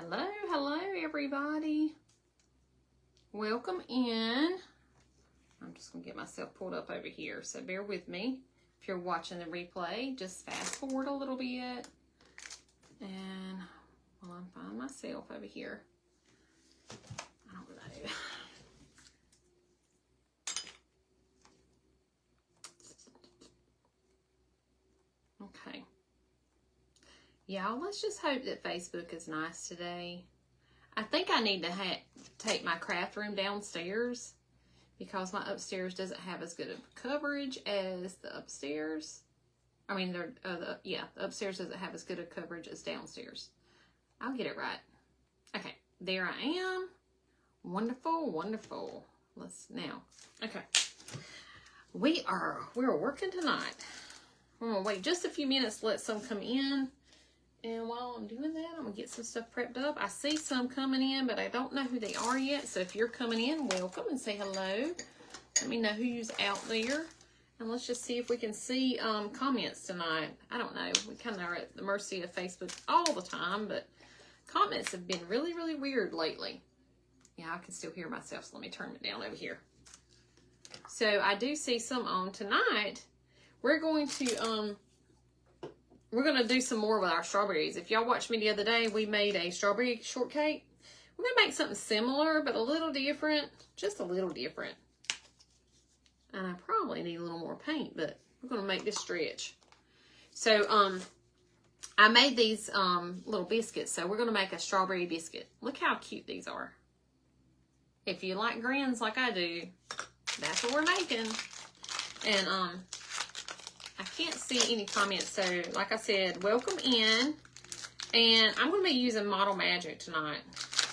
Hello, hello everybody. Welcome in. I'm just going to get myself pulled up over here, so bear with me. If you're watching the replay, just fast forward a little bit. And while I'm finding myself over here, I don't know. Okay. Y'all, let's just hope that Facebook is nice today. I think I need to take my craft room downstairs because my upstairs doesn't have as good of coverage as the upstairs. I mean, the upstairs doesn't have as good of coverage as downstairs. I'll get it right. Okay, there I am. Wonderful, wonderful. Okay. We're working tonight. I'm gonna wait just a few minutes to let some come in. And while I'm doing that, I'm going to get some stuff prepped up. I see some coming in, but I don't know who they are yet. So if you're coming in, welcome and say hello. Let me know who's out there. And let's just see if we can see comments tonight. I don't know. We kind of are at the mercy of Facebook all the time, but comments have been really, really weird lately. Yeah, I can still hear myself, so let me turn it down over here. So I do see some on tonight. We're going to do some more with our strawberries. If y'all watched me the other day, we made a strawberry shortcake. We're going to make something similar, but a little different. Just a little different. And I probably need a little more paint, but we're going to make this stretch. So, I made these little biscuits. So we're going to make a strawberry biscuit. Look how cute these are. If you like grins like I do, that's what we're making. And, I can't see any comments, so like I said, welcome in. And I'm going to be using Model Magic tonight.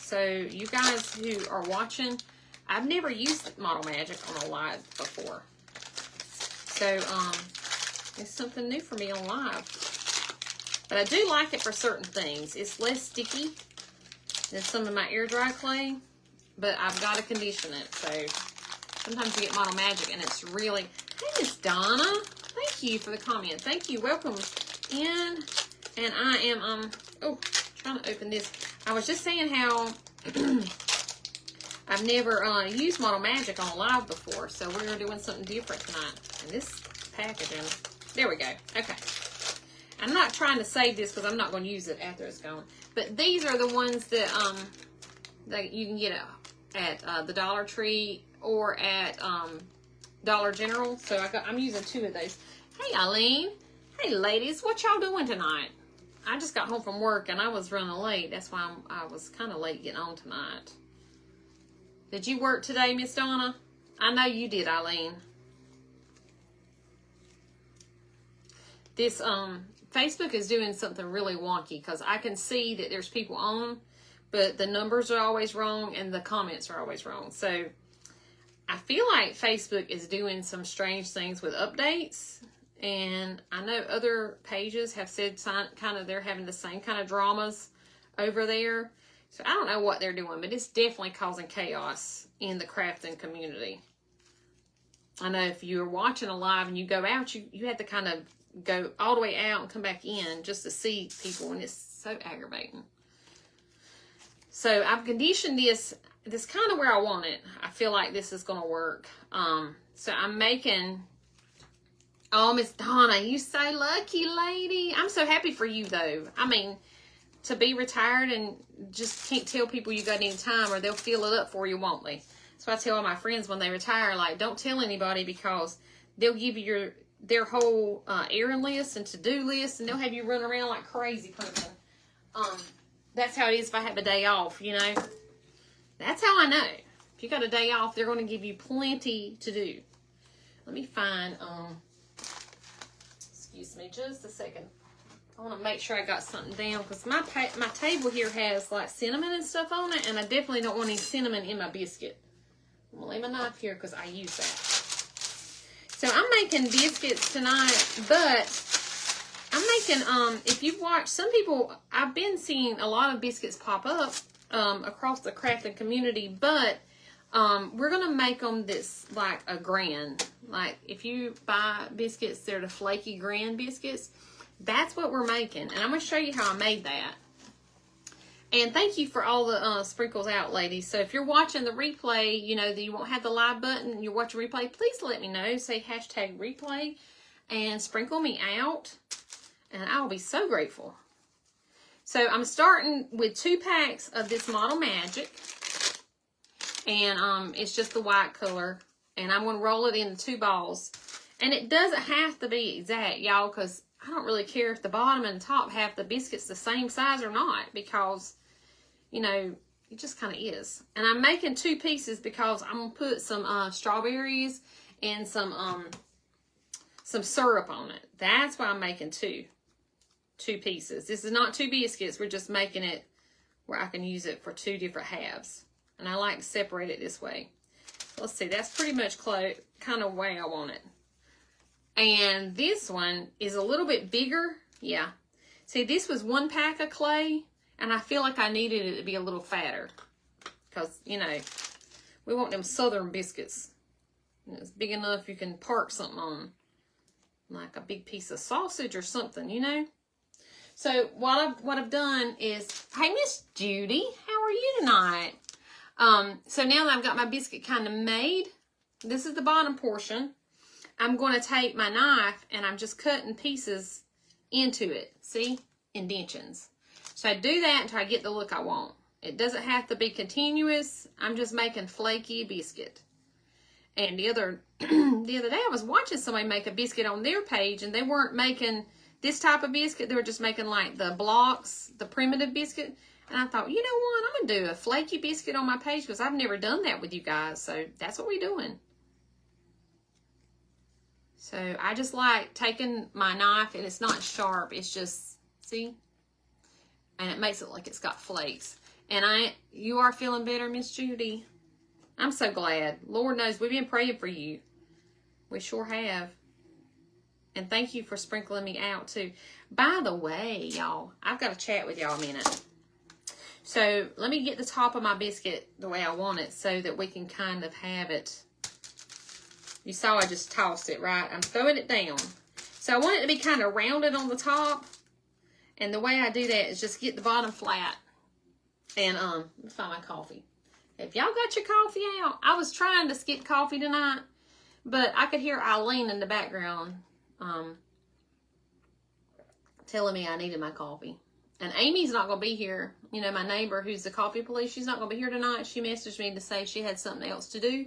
So you guys who are watching, I've never used Model Magic on a live before. So it's something new for me on live. But I do like it for certain things. It's less sticky than some of my air dry clay, but I've got to condition it. So sometimes you get Model Magic and it's really, hey Miss Donna. Thank you for the comment. Thank you. Welcome in. And I am, trying to open this. I was just saying how I've never used Model Magic on a live before. So we're doing something different tonight. And this packaging, there we go. Okay. I'm not trying to save this because I'm not going to use it after it's gone. But these are the ones that, that you can get at the Dollar Tree or at Dollar General. So I'm using 2 of those. Hey, Eileen. Hey, ladies. What y'all doing tonight? I just got home from work and I was running late. That's why I was kind of late getting on tonight. Did you work today, Miss Donna? I know you did, Eileen. This Facebook is doing something really wonky because I can see that there's people on, but the numbers are always wrong and the comments are always wrong. So I feel like Facebook is doing some strange things with updates. And I know other pages have said kind of they're having the same kind of dramas over there. So I don't know what they're doing, but it's definitely causing chaos in the crafting community. I know if you're watching a live and you go out, you have to kind of go all the way out and come back in just to see people, and it's so aggravating. So I've conditioned this kind of where I want it. I feel like this is going to work. So I'm making... Oh, Miss Donna, you so lucky, lady. I'm so happy for you, though. I mean, to be retired and just can't tell people you got any time or they'll fill it up for you, won't they? So I tell all my friends when they retire, like, don't tell anybody because they'll give you their whole errand list and to-do list, and they'll have you run around like a crazy person. That's how it is if I have a day off, you know. That's how I know. If you got a day off, they're going to give you plenty to do. Let me find... Excuse me just a second. I want to make sure I got something down because my table here has like cinnamon and stuff on it, and I definitely don't want any cinnamon in my biscuit. I'm going to lay my knife here because I use that. So I'm making biscuits tonight, but I'm making, if you've watched, some people, I've been seeing a lot of biscuits pop up across the crafting community, but we're going to make them this, like a grand. Like, if you buy biscuits, they're the flaky grand biscuits. That's what we're making. And I'm going to show you how I made that. And thank you for all the sprinkles out, ladies. So if you're watching the replay, you know that you won't have the live button and you're watching replay, please let me know. Say hashtag replay and sprinkle me out. And I'll be so grateful. So I'm starting with 2 packs of this Model Magic. And it's just the white color. And I'm going to roll it into 2 balls. And it doesn't have to be exact, y'all, because I don't really care if the bottom and the top have the biscuits the same size or not, because, you know, it just kind of is. And I'm making 2 pieces because I'm going to put some strawberries and some syrup on it. That's why I'm making 2 pieces. This is not 2 biscuits. We're just making it where I can use it for 2 different halves. And I like to separate it this way. Let's see, that's pretty much kind of way I want it. And this one is a little bit bigger. Yeah. See, this was 1 pack of clay, and I feel like I needed it to be a little fatter. Because, you know, we want them southern biscuits. It's big enough you can park something on. Like a big piece of sausage or something, you know. So, what I've done is, hey, Miss Judy, how are you tonight? So now that I've got my biscuit kind of made, this is the bottom portion. I'm going to take my knife and I'm just cutting pieces into it. See? Indentions. So I do that until I get the look I want. It doesn't have to be continuous. I'm just making flaky biscuit. And the other day I was watching somebody make a biscuit on their page, and they weren't making this type of biscuit. They were just making like the blocks, the primitive biscuit. And I thought, you know what? I'm going to do a flaky biscuit on my page because I've never done that with you guys. So that's what we're doing. So I just like taking my knife, and it's not sharp. It's just, see? And it makes it like it's got flakes. And you are feeling better, Miss Judy. I'm so glad. Lord knows we've been praying for you. We sure have. And thank you for sprinkling me out too. By the way, y'all, I've got to chat with y'all a minute. So let me get the top of my biscuit the way I want it so that we can kind of have it. You saw I just tossed it, right? I'm throwing it down. So I want it to be kind of rounded on the top. And the way I do that is just get the bottom flat. And let me find my coffee. If y'all got your coffee out, I was trying to skip coffee tonight, but I could hear Eileen in the background telling me I needed my coffee. And Amy's not going to be here. You know, my neighbor who's the coffee police, she's not going to be here tonight. She messaged me to say she had something else to do.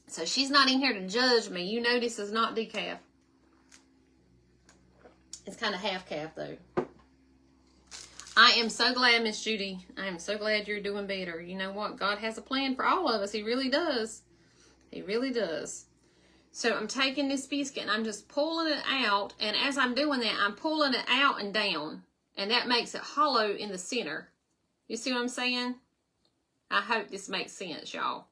So she's not in here to judge me. You know this is not decaf. It's kind of half calf though. I am so glad, Miss Judy. I am so glad you're doing better. You know what? God has a plan for all of us. He really does. He really does. So I'm taking this biscuit and I'm just pulling it out. And as I'm doing that, I'm pulling it out and down. And that makes it hollow in the center. You see what I'm saying? I hope this makes sense, y'all.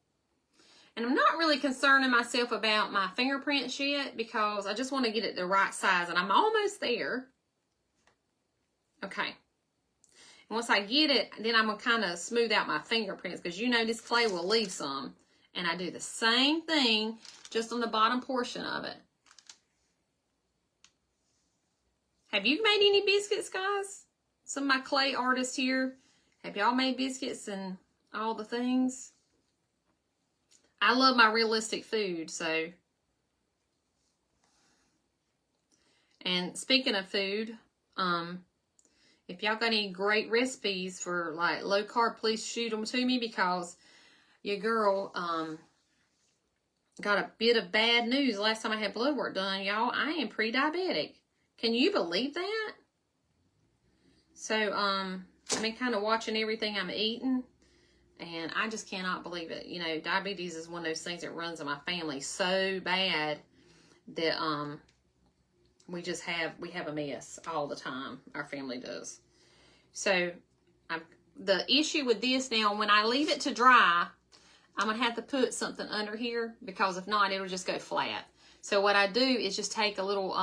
And I'm not really concerning myself about my fingerprints yet because I just want to get it the right size. And I'm almost there. Okay. And once I get it, then I'm going to kind of smooth out my fingerprints because you know this clay will leave some. And I do the same thing just on the bottom portion of it. Have you made any biscuits, guys? Some of my clay artists here. Have y'all made biscuits and all the things? I love my realistic food, so. And speaking of food, if y'all got any great recipes for like low carb, please shoot them to me because your girl got a bit of bad news last time I had blood work done, y'all. I am pre-diabetic. Can you believe that? So, I've been kind of watching everything I'm eating, and I just cannot believe it. You know, diabetes is one of those things that runs in my family so bad that we have a mess all the time. Our family does. So, the issue with this now, when I leave it to dry, I'm going to have to put something under here because if not, it'll just go flat. So, what I do is just take a little,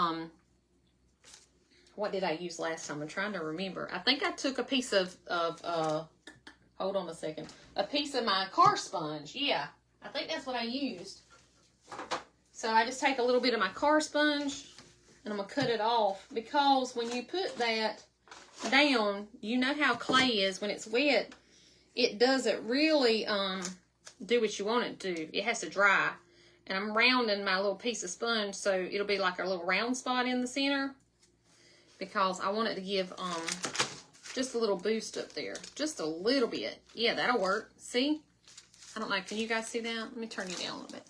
what did I use last time? I'm trying to remember. I think I took a piece of hold on a second. A piece of my car sponge. Yeah, I think that's what I used. So I just take a little bit of my car sponge and I'm going to cut it off because when you put that down, you know how clay is when it's wet, it doesn't really do what you want it to do. It has to dry. And I'm rounding my little piece of sponge so it'll be like a little round spot in the center, because I want it to give just a little boost up there. Just a little bit. Yeah, that'll work. See? I don't know. Can you guys see that? Let me turn you down a little bit.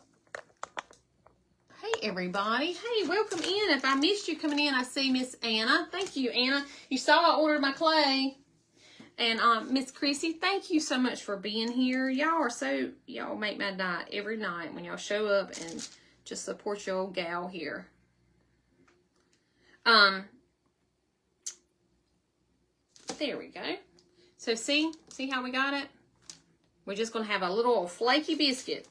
Hey, everybody. Hey, welcome in. If I missed you coming in, I see Miss Anna. Thank you, Anna. You saw I ordered my clay. And Miss Chrissy, thank you so much for being here. Y'all make my night every night when y'all show up and just support your old gal here. There we go. So see how we got it? We're just going to have a little flaky biscuit.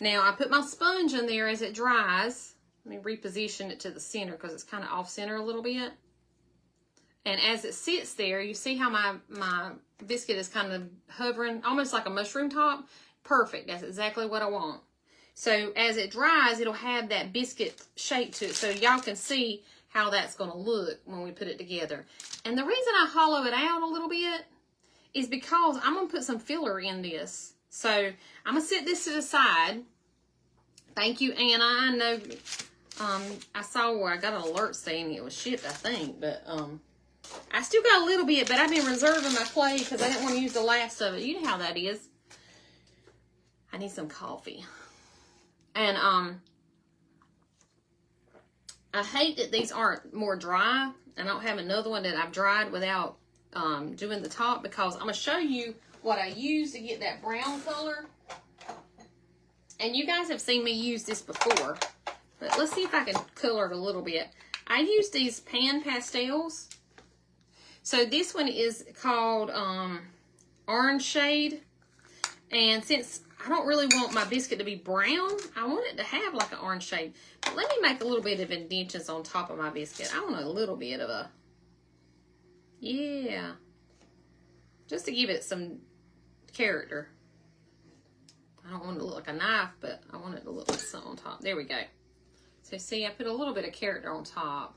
Now, I put my sponge in there as it dries. Let me reposition it to the center because it's kind of off center a little bit. And as it sits there, you see how my biscuit is kind of hovering, almost like a mushroom top? Perfect. That's exactly what I want. So as it dries, it'll have that biscuit shape to it. So y'all can see how that's going to look when we put it together. And the reason I hollow it out a little bit is because I'm going to put some filler in this. So I'm going to set this to the side. Thank you, Anna. I know I saw where I got an alert saying it was shipped, I think. But I still got a little bit, but I've been reserving my clay because I didn't want to use the last of it. You know how that is. I need some coffee. And I hate that these aren't more dry. I don't have another one that I've dried without doing the top, because I'm going to show you what I use to get that brown color. And you guys have seen me use this before, but let's see if I can color it a little bit. I use these pan pastels. So this one is called Orange Shade. And since I don't really want my biscuit to be brown, I want it to have like an orange shade. But let me make a little bit of indentions on top of my biscuit. I want a little bit of a, yeah, just to give it some character. I don't want it to look like a knife, but I want it to look like something on top. There we go. So see, I put a little bit of character on top.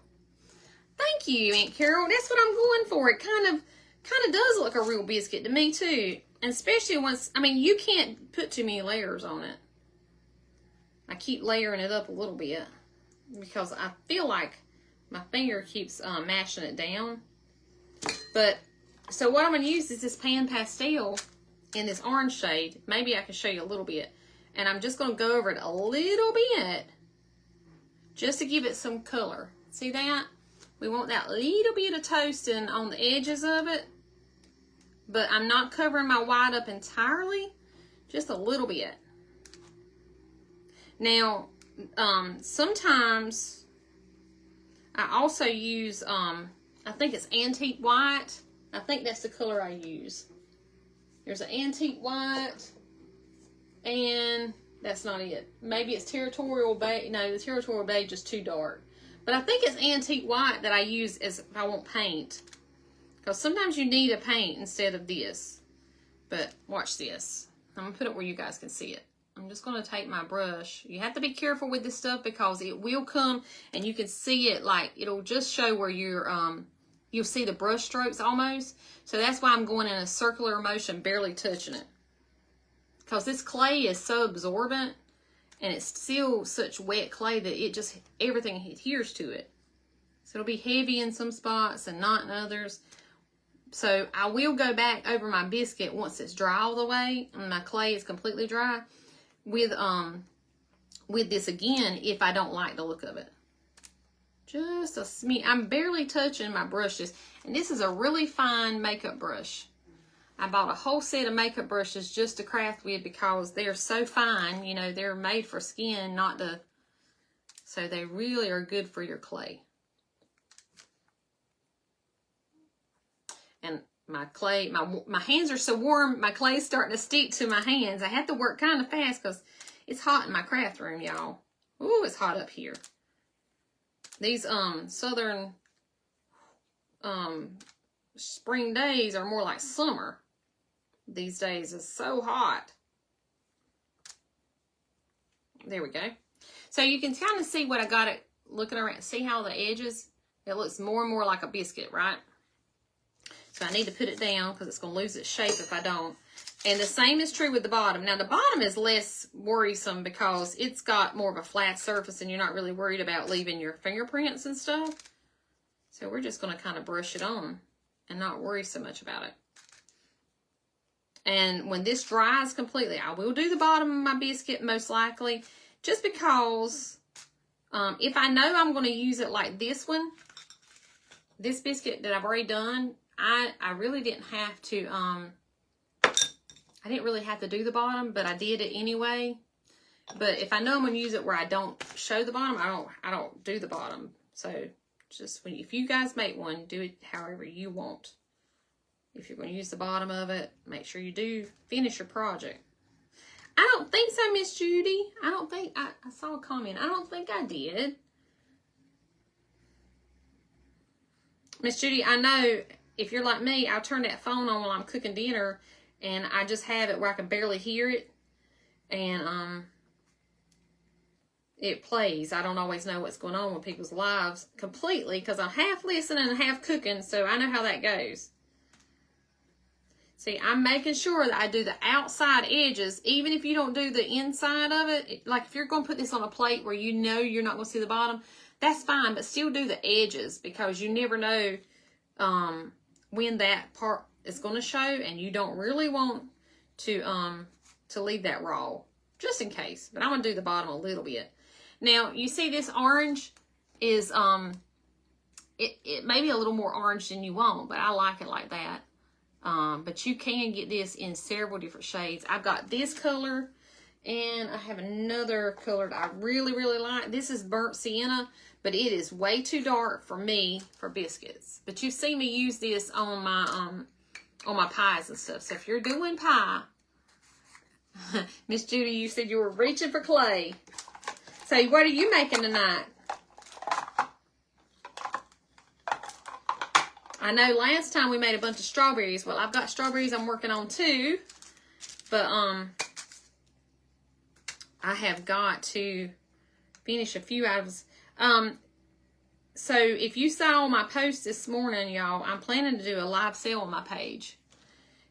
Thank you, Aunt Carol. That's what I'm going for. It kind of does look a real biscuit to me too. And especially once, I mean, you can't put too many layers on it. I keep layering it up a little bit because I feel like my finger keeps mashing it down. But, so what I'm going to use is this pan pastel in this orange shade. Maybe I can show you a little bit. And I'm just going to go over it a little bit just to give it some color. See that? We want that little bit of toasting on the edges of it. But I'm not covering my white up entirely. Just a little bit. Now, sometimes I also use, I think it's antique white. I think that's the color I use. There's an antique white. And that's not it. Maybe it's territorial beige. No, the territorial beige is too dark. But I think it's antique white that I use as if I want paint. Because sometimes you need a paint instead of this. But watch this. I'm going to put it where you guys can see it. I'm just going to take my brush. You have to be careful with this stuff because it will come and you can see it, like it'll just show where you're, you'll see the brush strokes almost. So that's why I'm going in a circular motion, barely touching it. Because this clay is so absorbent and it's still such wet clay that it just, everything adheres to it. So it'll be heavy in some spots and not in others. So I will go back over my biscuit once it's dry all the way and my clay is completely dry with this again if I don't like the look of it. Just a smidge. I'm barely touching my brushes. And this is a really fine makeup brush. I bought a whole set of makeup brushes just to craft with because they're so fine. You know, they're made for skin, not to... So they really are good for your clay. And my clay, my hands are so warm, my clay's starting to stick to my hands. I have to work kind of fast because it's hot in my craft room, y'all. Ooh, it's hot up here. These southern spring days are more like summer. These days it's so hot. There we go. So you can kind of see what I got it looking around. See how the edges, it looks more and more like a biscuit, right? So I need to put it down because it's going to lose its shape if I don't. And the same is true with the bottom. Now, the bottom is less worrisome because it's got more of a flat surface and you're not really worried about leaving your fingerprints and stuff. So we're just going to kind of brush it on and not worry so much about it. And when this dries completely, I will do the bottom of my biscuit most likely, just because if I know I'm going to use it like this one, this biscuit that I've already done, I really didn't have to, I didn't really have to do the bottom, but I did it anyway. But if I know I'm going to use it where I don't show the bottom, I don't do the bottom. So just if you guys make one, do it however you want. If you're going to use the bottom of it, make sure you do finish your project. I don't think so, Miss Judy. I don't think, I saw a comment. I don't think I did. Miss Judy, I know if you're like me, I'll turn that phone on while I'm cooking dinner and I just have it where I can barely hear it. And it plays. I don't always know what's going on with people's lives completely because I'm half listening and half cooking, so I know how that goes. See, I'm making sure that I do the outside edges, even if you don't do the inside of it. Like if you're going to put this on a plate where you know you're not going to see the bottom, that's fine, but still do the edges because you never know when that part is going to show, and you don't really want to leave that raw, just in case. But I'm going to do the bottom a little bit. Now, you see this orange is, it may be a little more orange than you want, but I like it like that. But you can get this in several different shades. I've got this color, and I have another color that I really, really like. This is burnt sienna, but it is way too dark for me for biscuits. But you see me use this on my pies and stuff. So if you're doing pie, Miss Judy, you said you were reaching for clay. So what are you making tonight? I know last time we made a bunch of strawberries. Well, I've got strawberries I'm working on too. But I have got to finish a few items. So if you saw my post this morning, y'all, I'm planning to do a live sale on my page.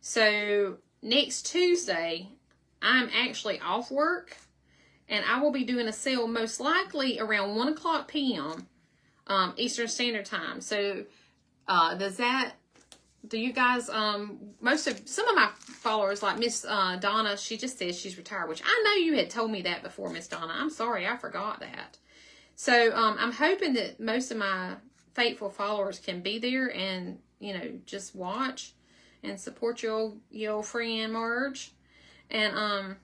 So next Tuesday, I'm actually off work. And I will be doing a sale most likely around 1 o'clock p.m. Eastern Standard Time. So do you guys, some of my followers, like Miss Donna, she just said she's retired, which I know you had told me that before, Miss Donna. I'm sorry, I forgot that. So I'm hoping that most of my faithful followers can be there and, you know, just watch and support your old friend Marge. And,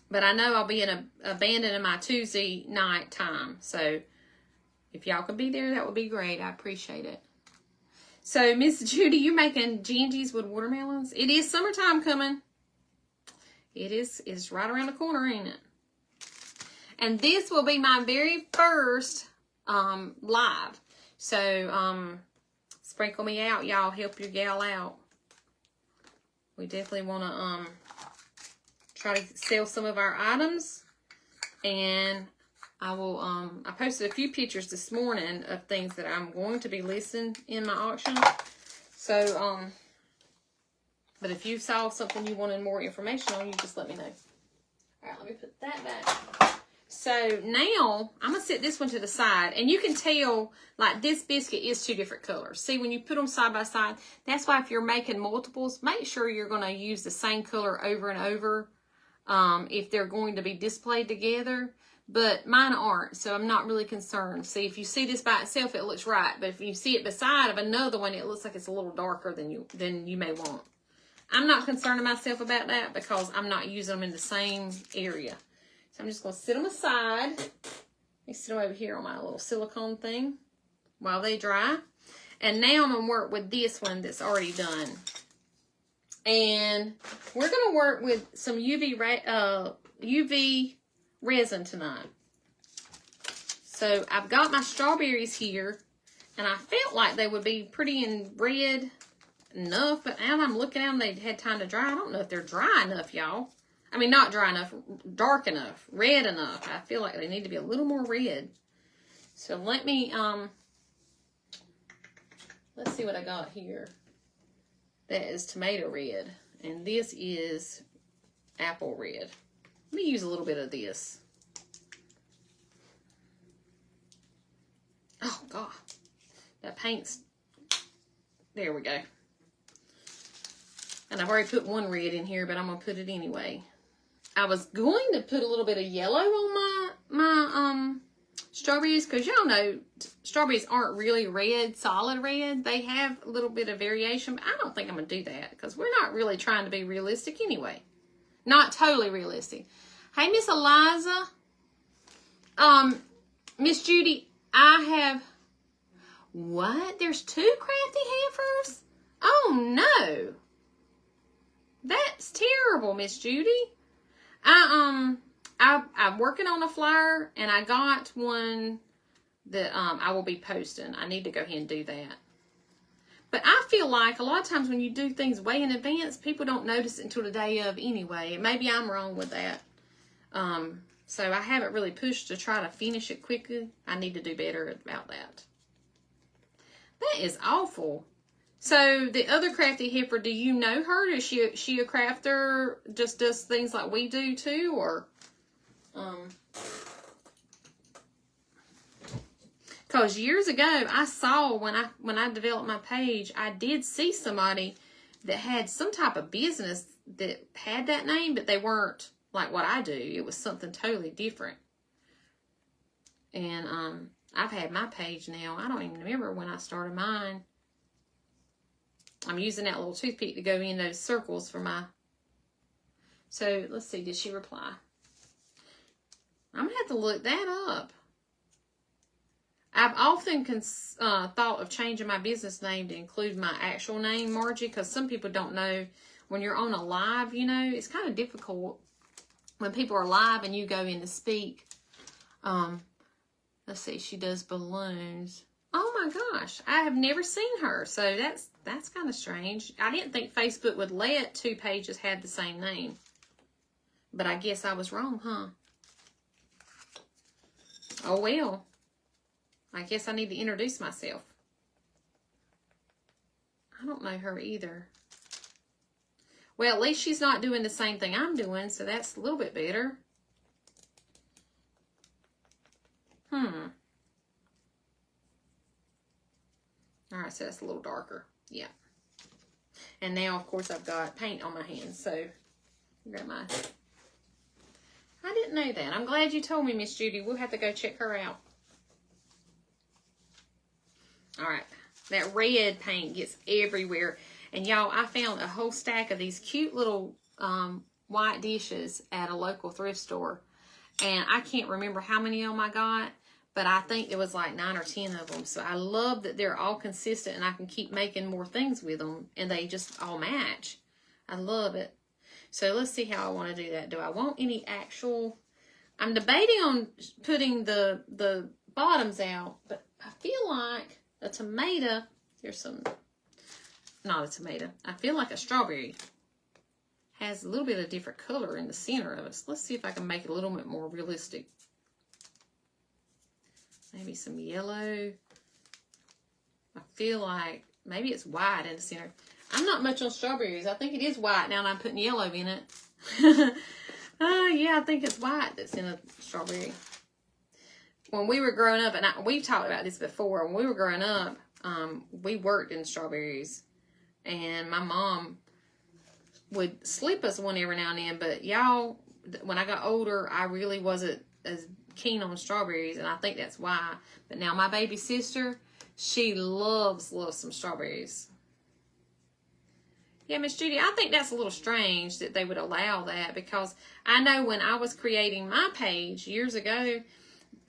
but I know I'll be abandoning my Tuesday night time. So if y'all could be there, that would be great. I appreciate it. So, Miss Judy, you making Gingies with watermelons? It is summertime coming. It's right around the corner, ain't it? And this will be my very first live. So, sprinkle me out, y'all. Help your gal out. We definitely want to try to sell some of our items. And I will, I posted a few pictures this morning of things that I'm going to be listing in my auction. So, but if you saw something you wanted more information on, you just let me know. All right, let me put that back. So now I'm going to set this one to the side, and you can tell like this biscuit is two different colors. See, when you put them side by side, that's why if you're making multiples, make sure you're going to use the same color over and over if they're going to be displayed together. But mine aren't, so I'm not really concerned. See, if you see this by itself, it looks right. But if you see it beside of another one, it looks like it's a little darker than you may want. I'm not concerning myself about that because I'm not using them in the same area. So I'm just going to sit them aside. Let me sit them over here on my little silicone thing while they dry. And now I'm going to work with this one that's already done. And we're going to work with some UV resin tonight. So I've got my strawberries here, and I felt like they would be pretty in red enough, but now I'm looking at them, they had time to dry. I don't know if they're dry enough, y'all. I mean, not dry enough, dark enough, red enough. I feel like they need to be a little more red. So let me let's see what I got here. That is tomato red. And this is apple red. Let me use a little bit of this. Oh, God. That paint's... There we go. And I've already put one red in here, but I'm going to put it anyway. I was going to put a little bit of yellow on my strawberries, because y'all know strawberries aren't really red, solid red. They have a little bit of variation, but I don't think I'm going to do that, because we're not really trying to be realistic anyway. Not totally realistic. Hey, Miss Eliza. Miss Judy, I have... What? There's 2 crafty heifers? Oh, no. That's terrible, Miss Judy. I'm working on a flyer, and I got one that I will be posting. I need to go ahead and do that. But I feel like a lot of times when you do things way in advance, people don't notice it until the day of anyway. And maybe I'm wrong with that. So I haven't really pushed to try to finish it quickly. I need to do better about that. That is awful. So the other crafty heifer, do you know her? Is she a crafter? Just does things like we do too, or because years ago I saw when I developed my page, I did see somebody that had some type of business that had that name, but they weren't like what I do. It was something totally different. And I've had my page now. I don't even remember when I started mine. I'm using that little toothpick to go in those circles for my... So, let's see. Did she reply? I'm going to have to look that up. I've often thought of changing my business name to include my actual name, Margie, because some people don't know when you're on a live, you know, it's kind of difficult when people are live and you go in to speak. Let's see. She does balloons. Oh my gosh, I have never seen her, so that's kind of strange. I didn't think Facebook would let 2 pages have the same name, but I guess I was wrong, huh? Oh well, I guess I need to introduce myself. I don't know her either. Well, at least she's not doing the same thing I'm doing, so that's a little bit better. All right, so that's a little darker. Yeah. And now, of course, I've got paint on my hands. So, grab my... I didn't know that. I'm glad you told me, Miss Judy. We'll have to go check her out. All right. That red paint gets everywhere. And, y'all, I found a whole stack of these cute little white dishes at a local thrift store. And I can't remember how many of them I got. But I think there was like 9 or 10 of them. So I love that they're all consistent and I can keep making more things with them. And they just all match. I love it. So let's see how I want to do that. Do I want any actual... I'm debating on putting the bottoms out. But I feel like a tomato... Here's some... Not a tomato. I feel like a strawberry has a little bit of different color in the center of it. So let's see if I can make it a little bit more realistic. Maybe some yellow. I feel like maybe it's white in the center. I'm not much on strawberries. I think it is white now that I'm putting yellow in it. Yeah, I think it's white that's in a strawberry. When we were growing up, and we've talked about this before, when we were growing up, we worked in strawberries. And my mom would slip us one every now and then. But y'all, when I got older, I really wasn't as keen on strawberries, and I think that's why. But now my baby sister, she loves some strawberries. Yeah, Miss Judy, I think that's a little strange that they would allow that, because I know when I was creating my page years ago,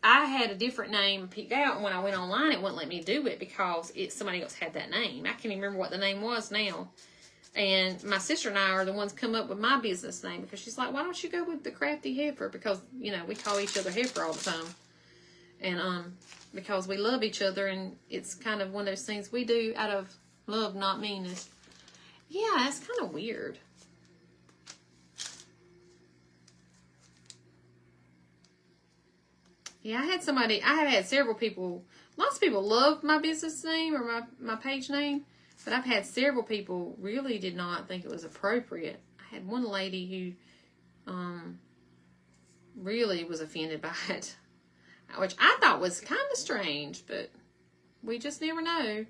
I had a different name picked out, and when I went online, it wouldn't let me do it because somebody else had that name. I can't even remember what the name was now. And my sister and I are the ones come up with my business name, because she's like, why don't you go with the Crafty Heifer? Because, you know, we call each other Heifer all the time. And because we love each other, and it's kind of one of those things we do out of love, not meanness. Yeah, it's kind of weird. Yeah, I have had several people Lots of people love my business name or my page name, but I've had several people really did not think it was appropriate. I had one lady who really was offended by it, which I thought was kind of strange, but we just never know.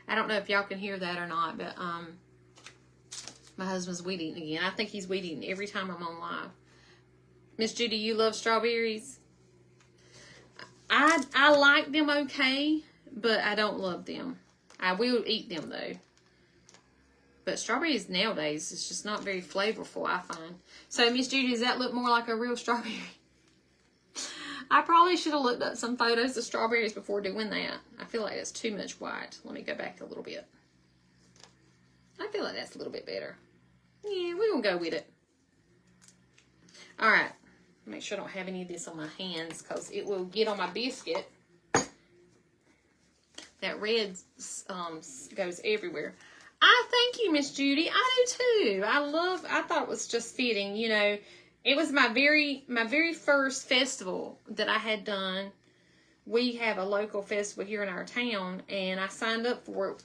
I don't know if y'all can hear that or not, but my husband's weed eating again. I think he's weed eating every time I'm on live. Miss Judy, you love strawberries? I like them okay, but I don't love them. I will eat them though. But strawberries nowadays, it's just not very flavorful, I find. So, Miss Judy, does that look more like a real strawberry? I probably should have looked up some photos of strawberries before doing that. I feel like that's too much white. Let me go back a little bit. I feel like that's a little bit better. Yeah, we're going to go with it. All right. Make sure I don't have any of this on my hands because it will get on my biscuit. That red goes everywhere. Thank you, Miss Judy. I do too. I thought it was just fitting, you know. It was my very first festival that I had done. We have a local festival here in our town, and I signed up for it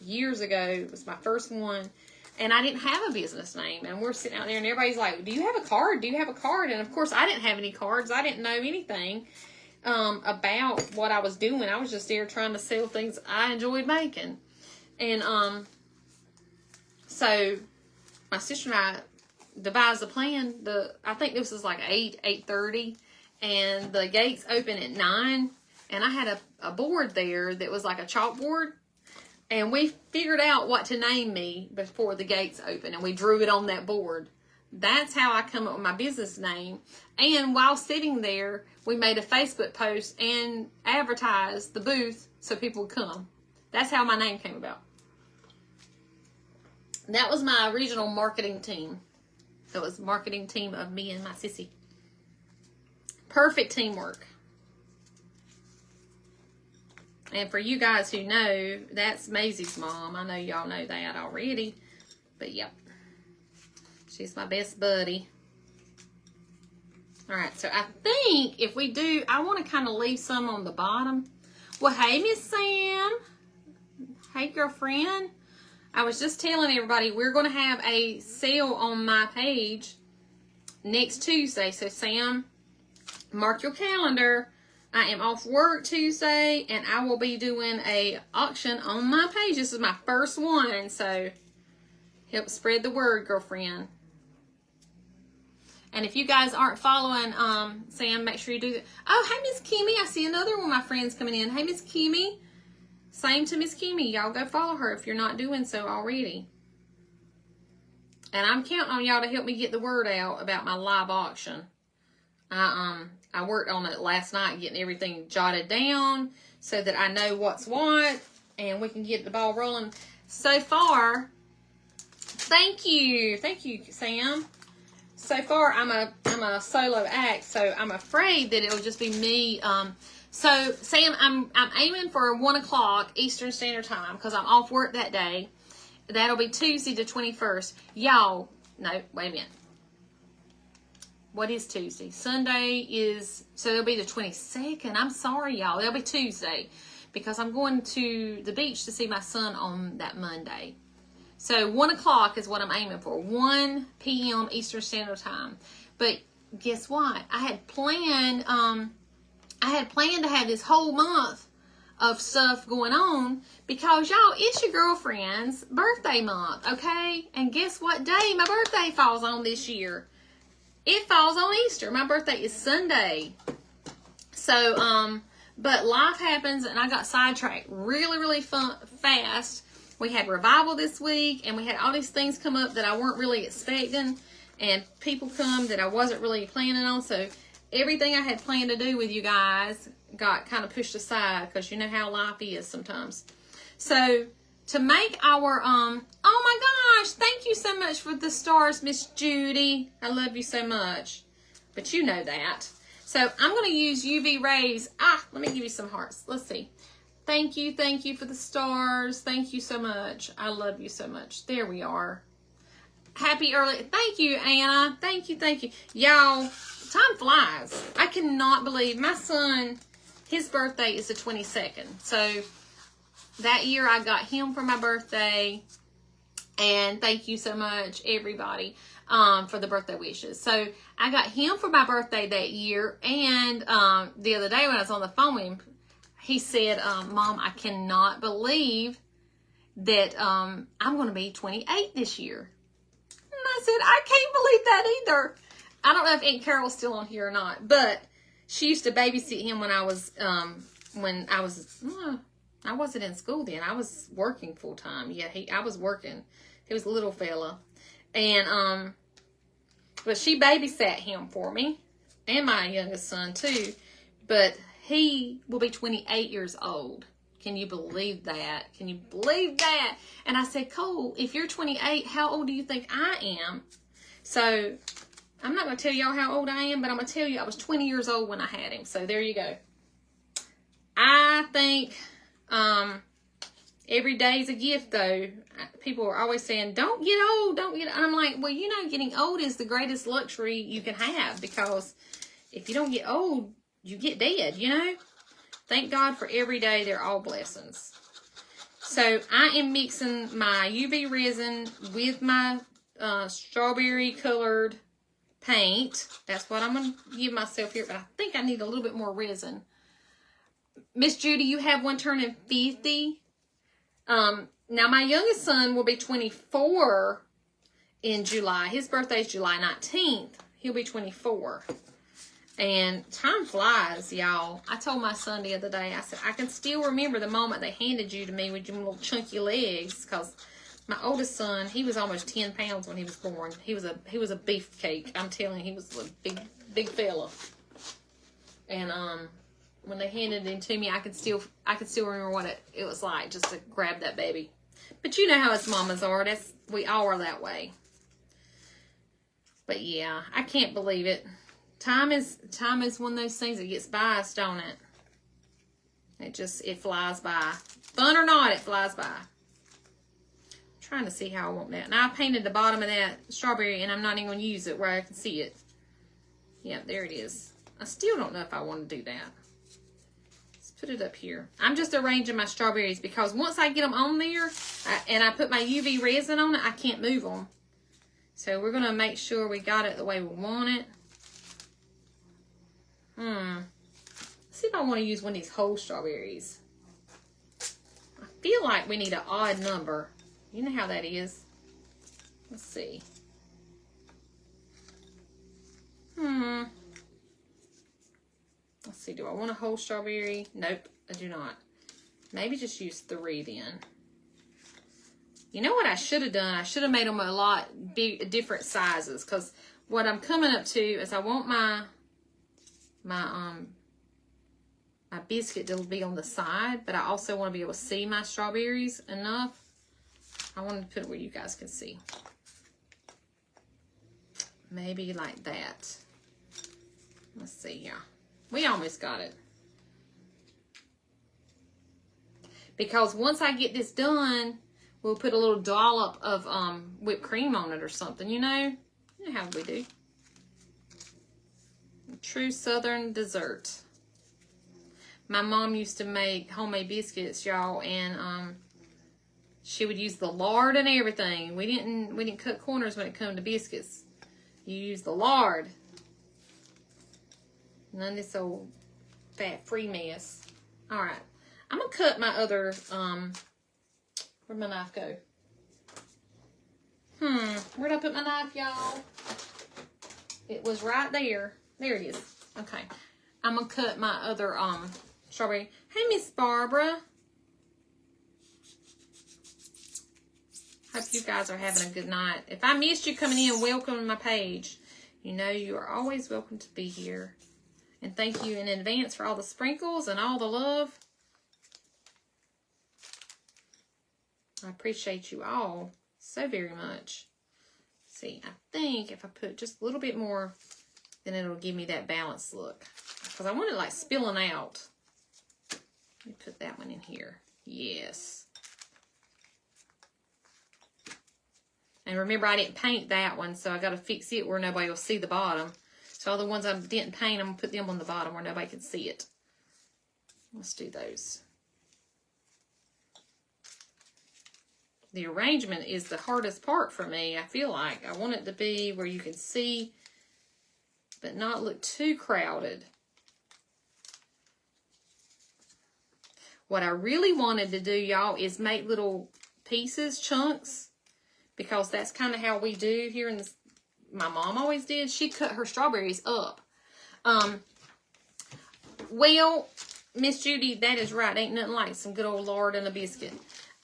years ago. It was my first one. And I didn't have a business name. And we're sitting out there and everybody's like, do you have a card? Do you have a card? And of course I didn't have any cards. I didn't know anything about what I was doing. I was just there trying to sell things I enjoyed making. And so my sister and I devised a plan. I think this was like 8:30. And the gates open at 9. And I had a board there that was like a chalkboard. And we figured out what to name me before the gates open, and we drew it on that board. That's how I come up with my business name. And while sitting there, we made a Facebook post and advertised the booth so people would come. That's how my name came about. That was my original marketing team. That was the marketing team of me and my sissy. Perfect teamwork. And for you guys who know, that's Maisie's mom. I know y'all know that already. But, yep. She's my best buddy. All right. So, I think if we do, I want to kind of leave some on the bottom. Well, hey, Miss Sam. Hey, girlfriend. I was just telling everybody we're going to have a sale on my page next Tuesday. So, Sam, mark your calendar. I am off work Tuesday, and I will be doing a auction on my page. This is my first one, so help spread the word, girlfriend. And if you guys aren't following Sam, make sure you do that. Oh, hey, Miss Kimmy. I see another one of my friends coming in. Hey, Miss Kimmy. Same to Miss Kimmy. Y'all go follow her if you're not doing so already. And I'm counting on y'all to help me get the word out about my live auction. I worked on it last night, getting everything jotted down so that I know what's what, and we can get the ball rolling. So far, thank you, Sam. So far, I'm a solo act, so I'm afraid that it'll just be me. So Sam, I'm aiming for 1 o'clock Eastern Standard Time because I'm off work that day. That'll be Tuesday the 21st. Y'all, no, wait a minute. What is Tuesday? Sunday is, so it'll be the 22nd. I'm sorry, y'all. It'll be Tuesday because I'm going to the beach to see my son on that Monday. So 1 o'clock is what I'm aiming for. 1 p.m. Eastern Standard Time. But guess what? I had planned to have this whole month of stuff going on because, y'all, it's your girlfriend's birthday month, okay? And guess what day my birthday falls on this year? It falls on Easter. My birthday is Sunday. So, but life happens, and I got sidetracked really fast. We had revival this week, and we had all these things come up that I weren't really expecting, and people come that I wasn't really planning on. So everything I had planned to do with you guys got kind of pushed aside because you know how life is sometimes. So to make our, oh my gosh, thank you so much for the stars, Miss Judy. I love you so much. But you know that. So I'm going to use UV rays. Let me give you some hearts. Let's see. Thank you for the stars. Thank you so much. I love you so much. There we are. Happy early. Thank you, Anna. Thank you, thank you. Y'all, time flies. I cannot believe my son, his birthday is the 22nd. So that year I got him for my birthday. And thank you so much, everybody, for the birthday wishes. So I got him for my birthday that year. And the other day when I was on the phone with him, he said, Mom, I cannot believe that I'm going to be 28 this year. And I said, I can't believe that either. I don't know if Aunt Carol's still on here or not, but she used to babysit him when I wasn't in school then. I was working full time. Yeah, I was working. He was a little fella. And, but she babysat him for me and my youngest son too. But he will be 28 years old. Can you believe that? Can you believe that? And I said, Cole, if you're 28, how old do you think I am? So I'm not going to tell y'all how old I am, but I'm going to tell you I was 20 years old when I had him. So there you go. I think every day's a gift, though. People are always saying, don't get old, don't get old. And I'm like, well, you know, getting old is the greatest luxury you can have, because if you don't get old, you get dead, you know? Thank God for every day. They're all blessings. So I am mixing my UV resin with my strawberry colored paint. That's what I'm going to give myself here, but I think I need a little bit more resin. Miss Judy, you have one turning 50. Now my youngest son will be 24 in July. His birthday is July 19th. He'll be 24. And time flies, y'all. I told my son the other day, I said, I can still remember the moment they handed you to me with your little chunky legs, because my oldest son, he was almost 10 pounds when he was born. He was a beefcake. I'm telling you, he was a big fella. And when they handed him to me, I could still remember what it was like just to grab that baby. But you know how us mamas are. We all are that way. But yeah, I can't believe it. Time is one of those things that gets by us, don't it? It flies by. Fun or not, it flies by. I'm trying to see how I want that. Now I painted the bottom of that strawberry, and I'm not even going to use it where I can see it. Yeah, there it is. I still don't know if I want to do that. Let's put it up here. I'm just arranging my strawberries, because once I get them on there and I put my UV resin on it, I can't move them. So we're going to make sure we got it the way we want it. Let's see if I want to use one of these whole strawberries. I feel like we need an odd number. You know how that is. Let's see. Let's see, do I want a whole strawberry? Nope, I do not. Maybe just use 3 then. You know what I should have done? I should have made them a lot different sizes, because what I'm coming up to is I want my biscuit to be on the side, but I also want to be able to see my strawberries enough. I want to put it where you guys can see. Maybe like that. Let's see here. We almost got it. Because once I get this done, we'll put a little dollop of whipped cream on it or something, you know? You know how we do. True Southern dessert. My mom used to make homemade biscuits, y'all, and she would use the lard and everything. We didn't cut corners when it come to biscuits. You use the lard. None of this old fat-free mess. All right. I'm going to cut my other, where'd my knife go? Where'd I put my knife, y'all? It was right there. There it is. Okay. I'm going to cut my other, strawberry. Hey, Miss Barbara. Hope you guys are having a good night. If I missed you coming in, welcome to my page. You know you are always welcome to be here. And thank you in advance for all the sprinkles and all the love. I appreciate you all so very much. See, I think if I put just a little bit more, then it'll give me that balanced look. Because I want it like spilling out. Let me put that one in here. Yes. And remember, I didn't paint that one, so I got to fix it where nobody will see the bottom. So all the ones I didn't paint, I'm going to put them on the bottom where nobody can see it. Let's do those. The arrangement is the hardest part for me, I feel like. I want it to be where you can see, but not look too crowded. What I really wanted to do, y'all, is make little pieces, chunks, because that's kind of how we do here in this. My mom always did. She cut her strawberries up. Well, Miss Judy, that is right. Ain't nothing like some good old lard and a biscuit.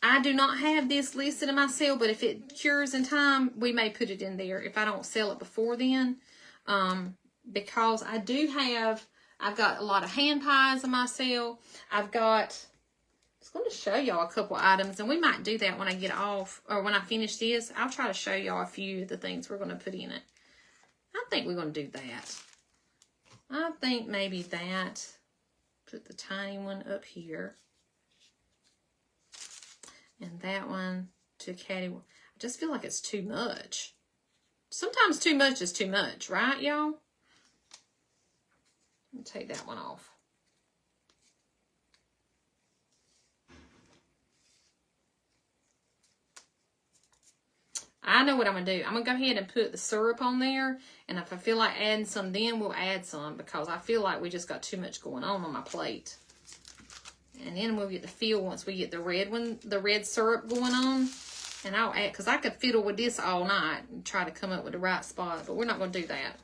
I do not have this listed in my sale, but if it cures in time, we may put it in there if I don't sell it before then. Because I do have, I've got a lot of hand pies in my sale. I've got, I was going to show y'all a couple items, and we might do that when I get off, or when I finish this. I'll try to show y'all a few of the things we're going to put in it. I think we're going to do that. I think maybe that. Put the tiny one up here. And that one to Caddy. I just feel like it's too much. Sometimes too much is too much, right, y'all? I'll take that one off. I know what I'm going to do. I'm going to go ahead and put the syrup on there. And if I feel like adding some, then we'll add some. Because I feel like we just got too much going on my plate. And then we'll get the feel once we get the red one, the red syrup going on. And I'll add, because I could fiddle with this all night and try to come up with the right spot. But we're not going to do that.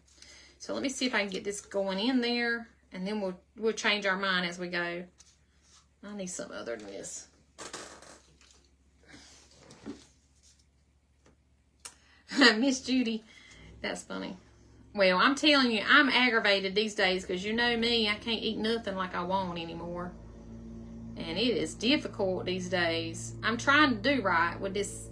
So let me see if I can get this going in there. And then we'll change our mind as we go. I need something other than this. Miss Judy, that's funny. Well, I'm telling you, I'm aggravated these days because you know me, I can't eat nothing like I want anymore. And it is difficult these days. I'm trying to do right with this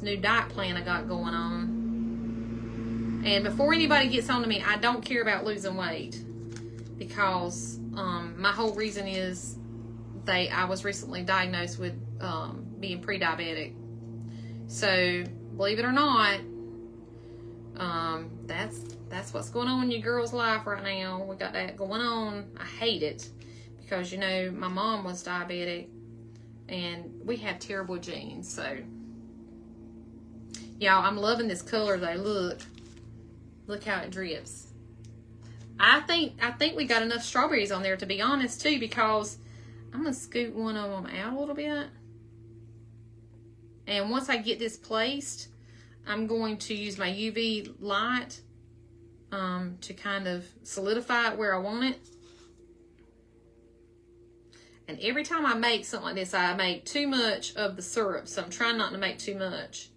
new diet plan I got going on. And before anybody gets on to me, I don't care about losing weight. Because my whole reason is I was recently diagnosed with being pre-diabetic. So, believe it or not, that's what's going on in your girl's life right now. We got that going on. I hate it. Because, you know, my mom was diabetic. And we have terrible genes. So, y'all, I'm loving this color though. Look how it drips. I think we got enough strawberries on there, to be honest, too. Because I'm going to scoot one of them out a little bit. And once I get this placed, I'm going to use my UV light to kind of solidify it where I want it. And every time I make something like this, I make too much of the syrup. So I'm trying not to make too much.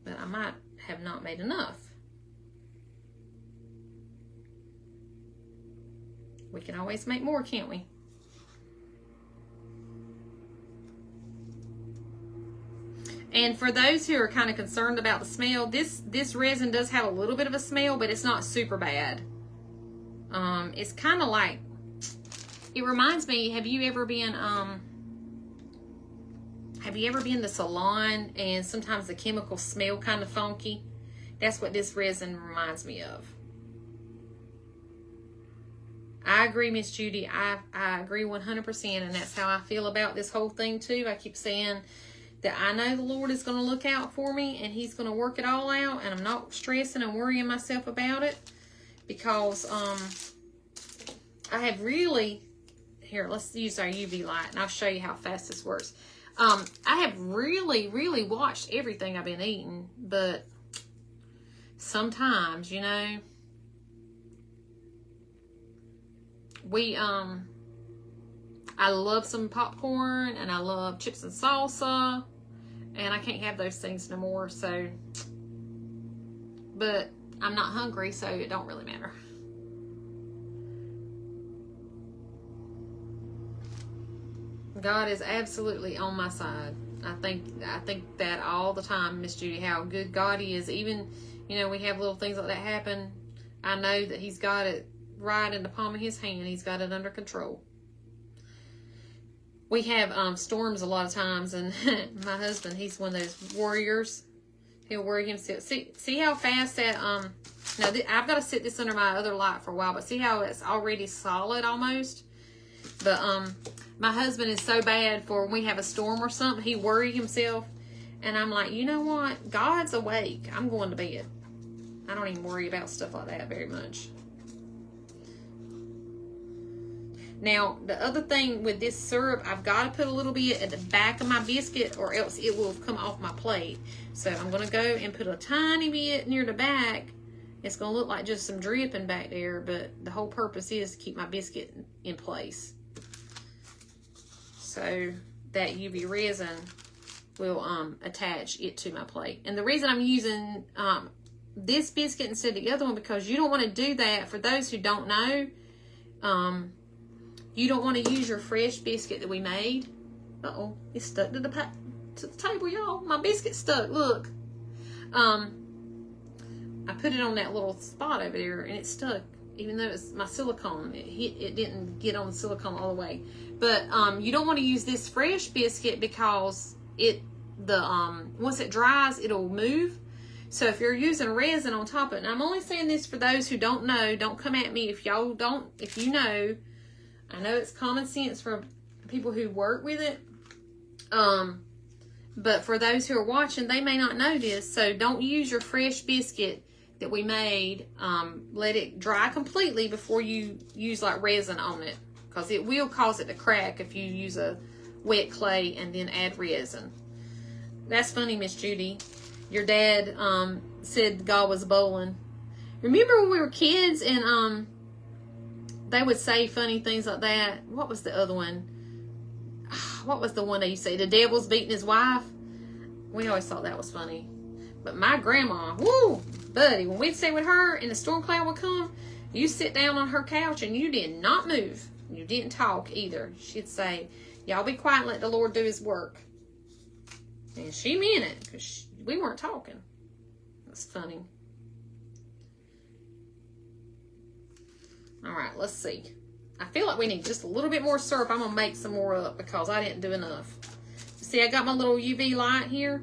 But I might have not made enough. We can always make more, can't we? And for those who are kind of concerned about the smell, this resin does have a little bit of a smell, but it's not super bad. It's kind of like, it reminds me, have you ever been in the salon and sometimes the chemicals smell kind of funky? That's what this resin reminds me of. I agree, Miss Judy. I agree 100%, and that's how I feel about this whole thing too. I keep saying that I know the Lord is going to look out for me and He's going to work it all out, and I'm not stressing and worrying myself about it because I have really, here, let's use our UV light and I'll show you how fast this works. I have really watched everything I've been eating, but sometimes, you know, I love some popcorn and I love chips and salsa, and I can't have those things no more, so, but I'm not hungry, so it don't really matter. God is absolutely on my side. I think that all the time, Miss Judy, how good God is. Even, you know, we have little things like that happen. I know that He's got it right in the palm of His hand. He's got it under control. we have storms a lot of times, and my husband, he's one of those warriors. He'll worry himself. See how fast that, now I've got to set this under my other light for a while, but see how it's already solid almost? But my husband is so bad for when we have a storm or something, he worry himself. And I'm like, you know what? God's awake. I'm going to bed. I don't even worry about stuff like that very much. Now, the other thing with this syrup, I've got to put a little bit at the back of my biscuit or else it will come off my plate. So I'm going to go and put a tiny bit near the back. It's going to look like just some dripping back there, but the whole purpose is to keep my biscuit in place. So that UV resin will attach it to my plate. And the reason I'm using this biscuit instead of the other one, because you don't want to do that. For those who don't know, you don't want to use your fresh biscuit that we made. Uh-oh, it's stuck to the table, y'all. My biscuit's stuck, look. I put it on that little spot over there, and it's stuck. Even though it's my silicone, it didn't get on the silicone all the way. But you don't want to use this fresh biscuit because once it dries, it'll move. So if you're using resin on top of it, and I'm only saying this for those who don't know, don't come at me if y'all don't, if you know. I know it's common sense for people who work with it. But for those who are watching, they may not know this. So don't use your fresh biscuit that we made. Let it dry completely before you use like resin on it, because it will cause it to crack if you use a wet clay and then add resin. That's funny, Miss Judy. Your dad said God was bowling. Remember when we were kids and they would say funny things like that? What was the other one? What was the one that you say? The devil's beating his wife? We always thought that was funny. But my grandma, woo, buddy, when we'd stay with her and the storm cloud would come, you sit down on her couch and you did not move. You didn't talk either. She'd say, y'all be quiet and let the Lord do his work. And she meant it, because we weren't talking. That's funny. All right, let's see. I feel like we need just a little bit more syrup. I'm going to make some more up because I didn't do enough. See, I got my little UV light here.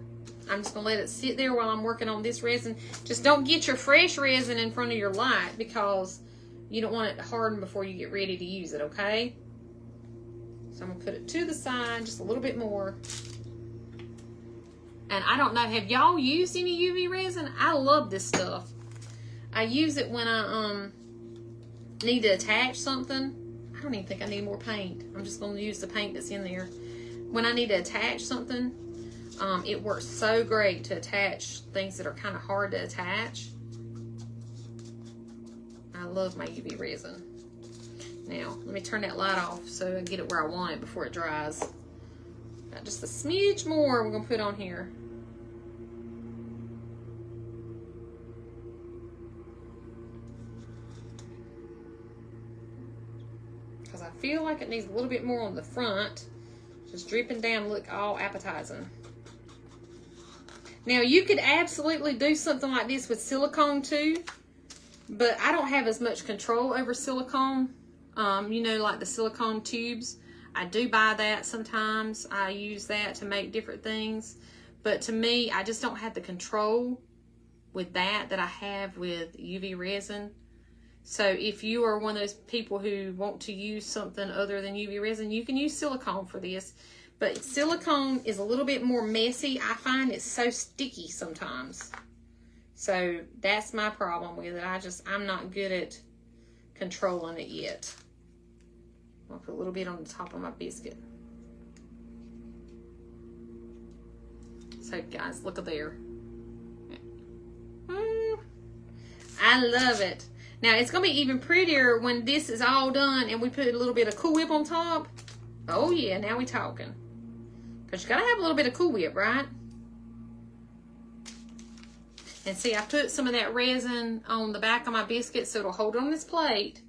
I'm just going to let it sit there while I'm working on this resin. Just don't get your fresh resin in front of your light because you don't want it to harden before you get ready to use it, okay? So I'm going to put it to the side just a little bit more. And I don't know, have y'all used any UV resin? I love this stuff. I use it when I need to attach something. I don't even think I need more paint. I'm just going to use the paint that's in there. When I need to attach something, it works so great to attach things that are kind of hard to attach. I love my UV resin. Now, let me turn that light off so I get it where I want it before it dries. Got just a smidge more we're going to put on here. Because I feel like it needs a little bit more on the front. Just dripping down, look all appetizing. Now, you could absolutely do something like this with silicone too, but I don't have as much control over silicone. You know, like the silicone tubes. I do buy that sometimes. I use that to make different things. But to me, I just don't have the control with that I have with UV resin. So if you are one of those people who want to use something other than UV resin, you can use silicone for this. But silicone is a little bit more messy. I find it's so sticky sometimes. So that's my problem with it. I'm not good at controlling it yet. I'll put a little bit on the top of my biscuit. So guys, look at there. I love it. Now it's going to be even prettier when this is all done and we put a little bit of Cool Whip on top. Oh yeah, now we talking. Because you got to have a little bit of Cool Whip, right? And see, I put some of that resin on the back of my biscuit so it'll hold on this plate.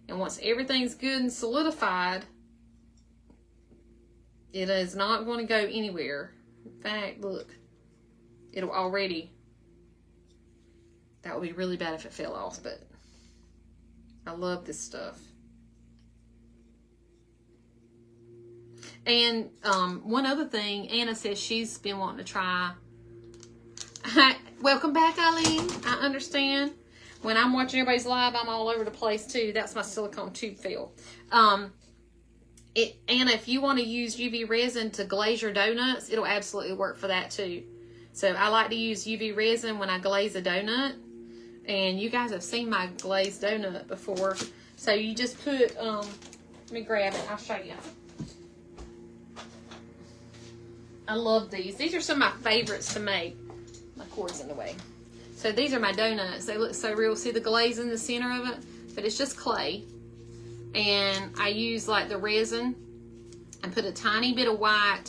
And once everything's good and solidified, it is not going to go anywhere. In fact, look, it'll already, that would be really bad if it fell off, but I love this stuff. And one other thing, Anna says she's been wanting to try. Welcome back, Eileen. I understand. When I'm watching everybody's live, I'm all over the place too. That's my silicone tube fill. Anna, if you want to use UV resin to glaze your donuts, it'll absolutely work for that too. So I like to use UV resin when I glaze a donut. And you guys have seen my glazed donut before. So you just put, let me grab it. I'll show you. I love these. These are some of my favorites to make. My cord's in the way. So these are my donuts. They look so real. See the glaze in the center of it? But it's just clay. And I use like the resin and put a tiny bit of white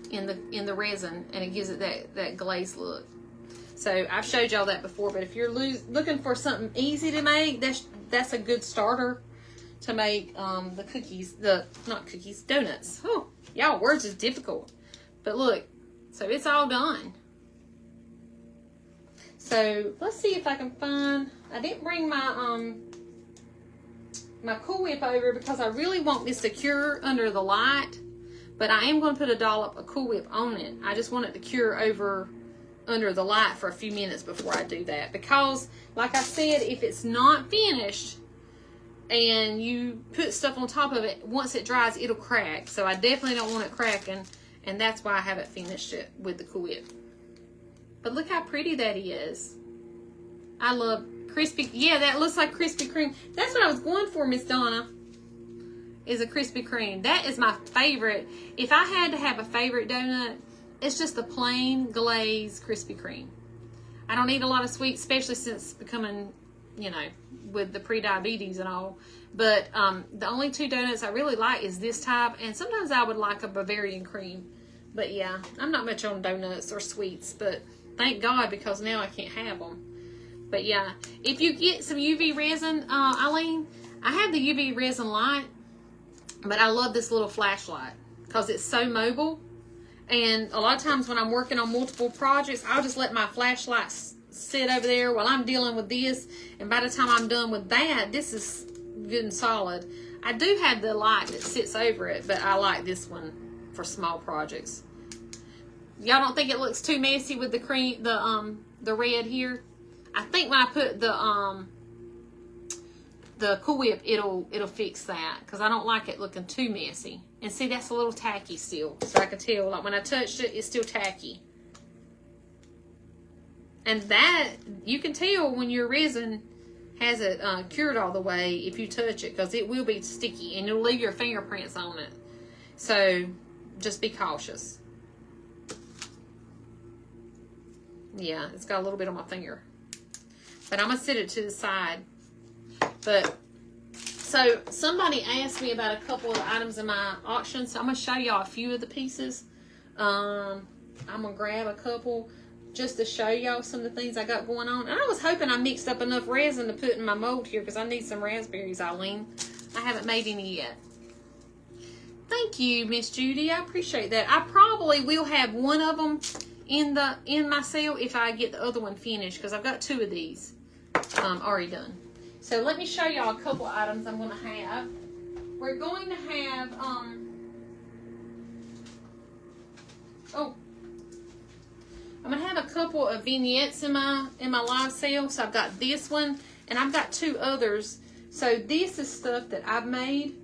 in the resin, and it gives it that glazed look. So I've showed y'all that before, but if you're looking for something easy to make, that's a good starter to make the cookies, donuts. Oh, y'all, words is difficult. But look, so it's all done. So let's see if I can find, I didn't bring my my Cool Whip over because I really want this to cure under the light, but I am going to put a dollop of Cool Whip on it. I just want it to cure over under the light for a few minutes before I do that, because like I said, if it's not finished and you put stuff on top of it, once it dries, it'll crack. So I definitely don't want it cracking, and that's why I haven't finished it with the Cool Whip. But look how pretty that is. I love crispy. Yeah, that looks like Krispy Kreme. That's what I was going for, Miss Donna, is a Krispy Kreme. That is my favorite. If I had to have a favorite donut, it's just the plain glazed Krispy Kreme. I don't eat a lot of sweets, especially since becoming, you know, with the pre-diabetes and all. But the only two donuts I really like is this type, and sometimes I would like a Bavarian cream. But yeah, I'm not much on donuts or sweets, but thank God, because now I can't have them. But yeah, if you get some UV resin, Eileen, I have the UV resin light, but I love this little flashlight because it's so mobile. And a lot of times when I'm working on multiple projects, I'll just let my flashlight sit over there while I'm dealing with this. And by the time I'm done with that, this is good and solid. I do have the light that sits over it, but I like this one for small projects. Y'all don't think it looks too messy with the cream, the red here? I think when I put the Cool Whip, it'll fix that, because I don't like it looking too messy. And see, that's a little tacky still, so I can tell, like when I touched it, it's still tacky. And that, you can tell when your resin hasn't cured all the way if you touch it, because it will be sticky and you'll leave your fingerprints on it. So just be cautious. Yeah, it's got a little bit on my finger. But I'm going to set it to the side. But, so somebody asked me about a couple of items in my auction. So I'm going to show y'all a few of the pieces. I'm going to grab a couple just to show y'all some of the things I got going on. And I was hoping I mixed up enough resin to put in my mold here, because I need some raspberries, Eileen. I haven't made any yet. Thank you, Miss Judy. I appreciate that. I probably will have one of them in my sale if I get the other one finished, because I've got two of these already done. So let me show y'all a couple items I'm going to have. We're going to have I'm going to have a couple of vignettes in my live sale. So I've got this one, and I've got two others. So this is stuff that I've made.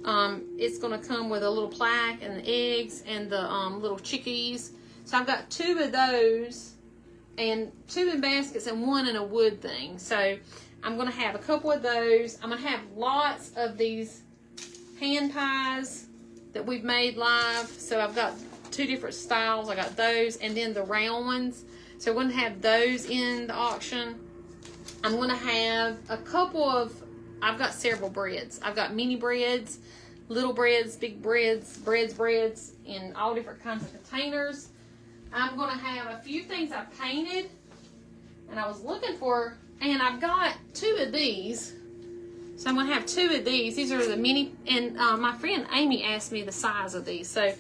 It's going to come with a little plaque and the eggs and the little chickies. So I've got two of those, and two in baskets and one in a wood thing. So I'm going to have a couple of those. I'm going to have lots of these hand pies that we've made live. So I've got two different styles. I got those, and then the round ones. So I'm going to have those in the auction. I'm going to have a couple of, I've got several breads. I've got mini breads, little breads, big breads, breads in all different kinds of containers. I'm going to have a few things I painted, and I was looking for, and I've got two of these. So I'm going to have two of these. These are the mini, and my friend Amy asked me the size of these. So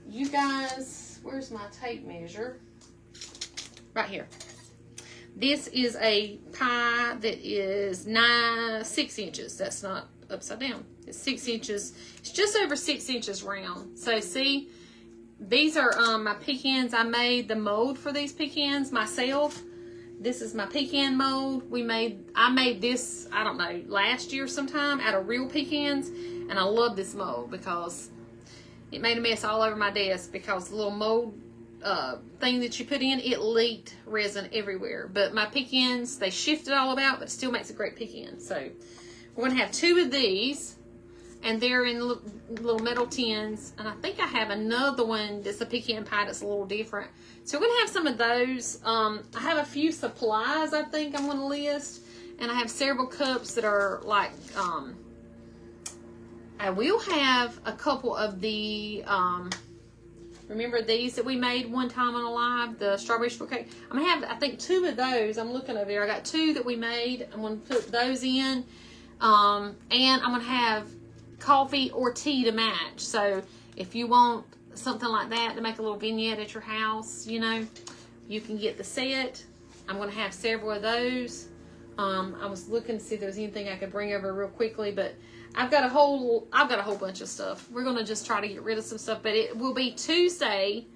you guys, where's my tape measure? Right here. This is a pie that is 6 inches. That's not upside down. It's 6 inches. It's just over 6 inches round. So see, these are my pecans. I made the mold for these pecans myself. This is my pecan mold. I made this, I don't know, last year sometime out of real pecans. And I love this mold because it made a mess all over my desk because the little mold thing that you put in, it leaked resin everywhere. But my pecans, they shifted all about, but it still makes a great pecan. So we're going to have 2 of these, and they're in little metal tins. And I think I have another one that's a pecan pie that's a little different. So we're going to have some of those. I have a few supplies I think I'm going to list. And I have several cups that are like, I will have a couple of the, remember these that we made one time on a live, the strawberry shortcake? I'm going to have, I think, 2 of those. I'm looking over there. I got 2 that we made. I'm going to put those in. And I'm going to have coffee or tea to match. So if you want something like that to make a little vignette at your house, you know, you can get the set. I'm going to have several of those. I was looking to see if there was anything I could bring over real quickly, but I've got a whole bunch of stuff. We're going to just try to get rid of some stuff, but it will be Tuesday,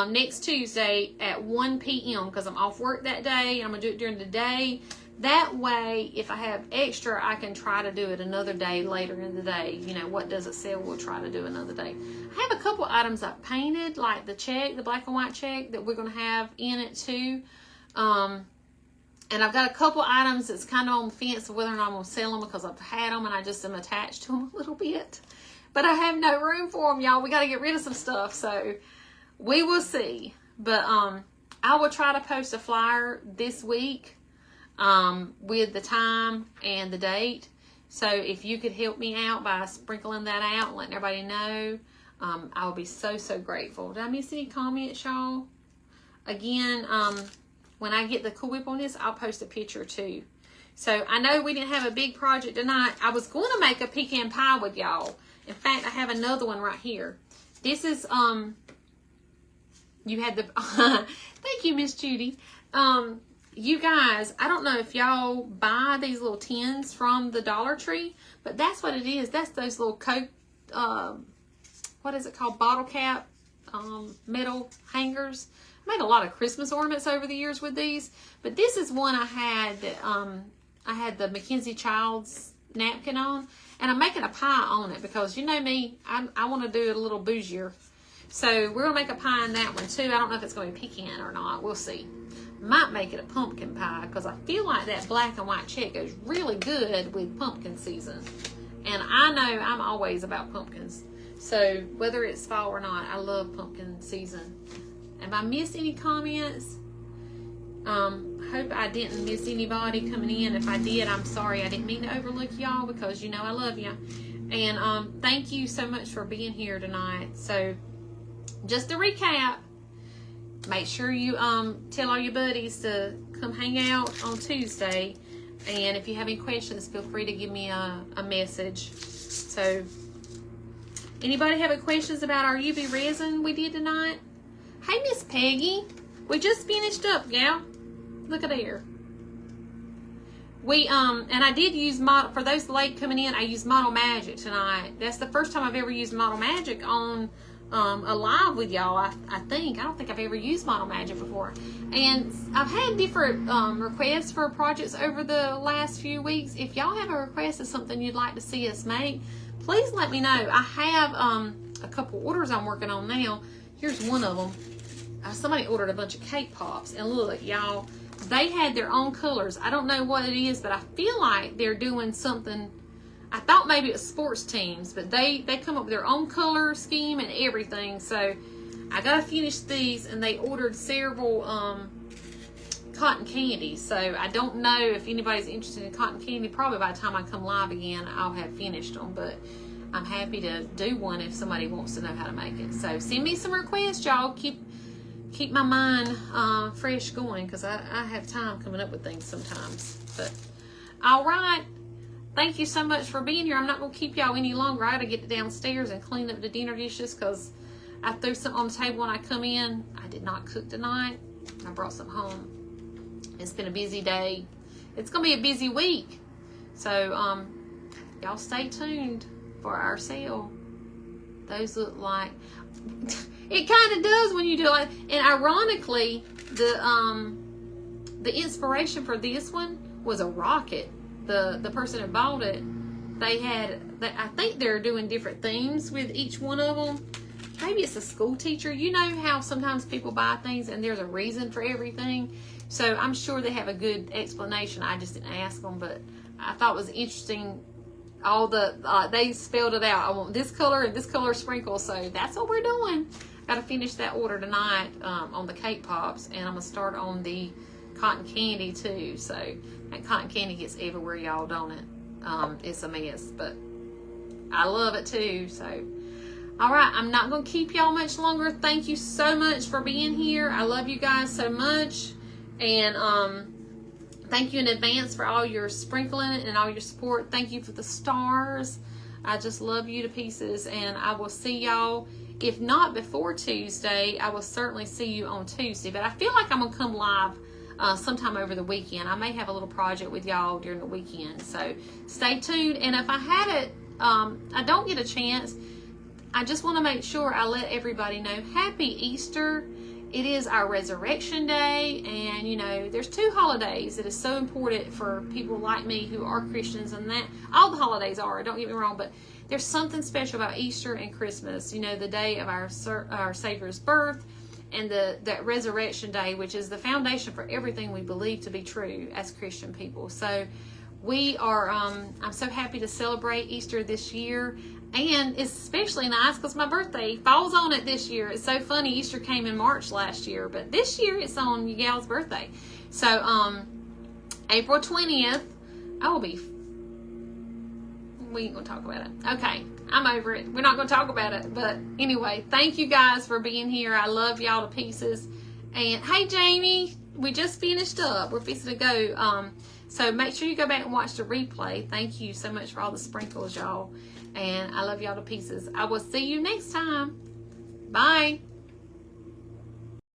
next Tuesday at 1 p.m. because I'm off work that day, and I'm going to do it during the day. That way, if I have extra, I can try to do it another day later in the day. You know, what doesn't sell, we'll try to do another day. I have a couple items I've painted, like the check, the black and white check that we're going to have in it too. And I've got a couple items that's kind of on the fence of whether or not I'm going to sell them because I've had them and I just am attached to them a little bit. But I have no room for them, y'all. We got to get rid of some stuff. So we will see. But I will try to post a flyer this week with the time and the date. So if you could help me out by sprinkling that out and letting everybody know, I will be so, so grateful. Did I miss any comments, y'all? Again, when I get the Cool Whip on this, I'll post a picture too. So I know we didn't have a big project tonight. I was going to make a pecan pie with y'all. In fact, I have another one right here. This is, you had the, thank you, Miss Judy. You guys, I don't know if y'all buy these little tins from the Dollar Tree, but that's what it is. That's those little Coke, what is it called? Bottle cap, metal hangers. I made a lot of Christmas ornaments over the years with these, but this is one I had that I had the Mackenzie Childs napkin on, and I'm making a pie on it because you know me, I want to do it a little bougier. So we're gonna make a pie in that one too. I don't know if it's gonna be pecan or not. We'll see. Might make it a pumpkin pie because I feel like that black and white check goes really good with pumpkin season, and I know I'm always about pumpkins. So whether it's fall or not, I love pumpkin season. Have I missed any comments? Hope I didn't miss anybody coming in. If I did, I'm sorry. I didn't mean to overlook y'all because you know I love you. And thank you so much for being here tonight. So just to recap, make sure you tell all your buddies to come hang out on Tuesday. And if you have any questions, feel free to give me a message. So anybody have any questions about our UV resin we did tonight? Hey, Miss Peggy. We just finished up, gal. Look at there. We, and I did use Model, for those late coming in, I used Model Magic tonight. That's the first time I've ever used Model Magic on a live with y'all, I think. I don't think I've ever used Model Magic before. And I've had different requests for projects over the last few weeks. If y'all have a request of something you'd like to see us make, please let me know. I have a couple orders I'm working on now. Here's one of them. Somebody ordered a bunch of cake pops, and look, y'all, they had their own colors. I don't know what it is, but I feel like they're doing something. I thought maybe it was sports teams, but they come up with their own color scheme and everything. So I gotta finish these, and they ordered several cotton candy. So I don't know if anybody's interested in cotton candy. Probably by the time I come live again, I'll have finished them, but I'm happy to do one if somebody wants to know how to make it. So send me some requests, y'all. Keep my mind fresh going, because I have time coming up with things sometimes. But all right, thank you so much for being here. I'm not going to keep y'all any longer. I got to get downstairs and clean up the dinner dishes because I threw some on the table when I come in. I did not cook tonight. I brought some home. It's been a busy day. It's going to be a busy week. So y'all stay tuned for our sale. Those look like, it kind of does when you do it. And ironically, the inspiration for this one was a rocket. The person that bought it, I think they're doing different themes with each one of them. Maybe it's a school teacher. You know how sometimes people buy things and there's a reason for everything. So I'm sure they have a good explanation. I just didn't ask them, but I thought it was interesting. All they spelled it out. I want this color and this color sprinkle. So that's what we're doing. Got to finish that order tonight on the cake pops, and I'm gonna start on the cotton candy too. So that cotton candy gets everywhere, y'all, don't it? It's a mess, but I love it too. So all right, I'm not gonna keep y'all much longer. Thank you so much for being here. I love you guys so much, and thank you in advance for all your sprinkling and all your support. Thank you for the stars. I just love you to pieces, and I will see y'all, if not before Tuesday, I will certainly see you on Tuesday. But I feel like I'm gonna come live sometime over the weekend. I may have a little project with y'all during the weekend, so stay tuned. And if I had it, I don't get a chance, I just want to make sure I let everybody know Happy Easter. It is our Resurrection Day, and you know, there's two holidays that is so important for people like me who are Christians, and that all the holidays are, don't get me wrong, but there's something special about Easter and Christmas, you know, the day of our Savior's birth, and that Resurrection Day, which is the foundation for everything we believe to be true as Christian people. So we are, I'm so happy to celebrate Easter this year. And it's especially nice because my birthday falls on it this year. It's so funny. Easter came in March last year, but this year it's on you gal's birthday. So April 20th, we ain't gonna talk about it. Okay, I'm over it. We're not gonna talk about it. But anyway, thank you guys for being here. I love y'all to pieces. And hey, Jamie, we just finished up. We're fixing to go. So make sure you go back and watch the replay. Thank you so much for all the sprinkles, y'all. And I love y'all to pieces. I will see you next time. Bye.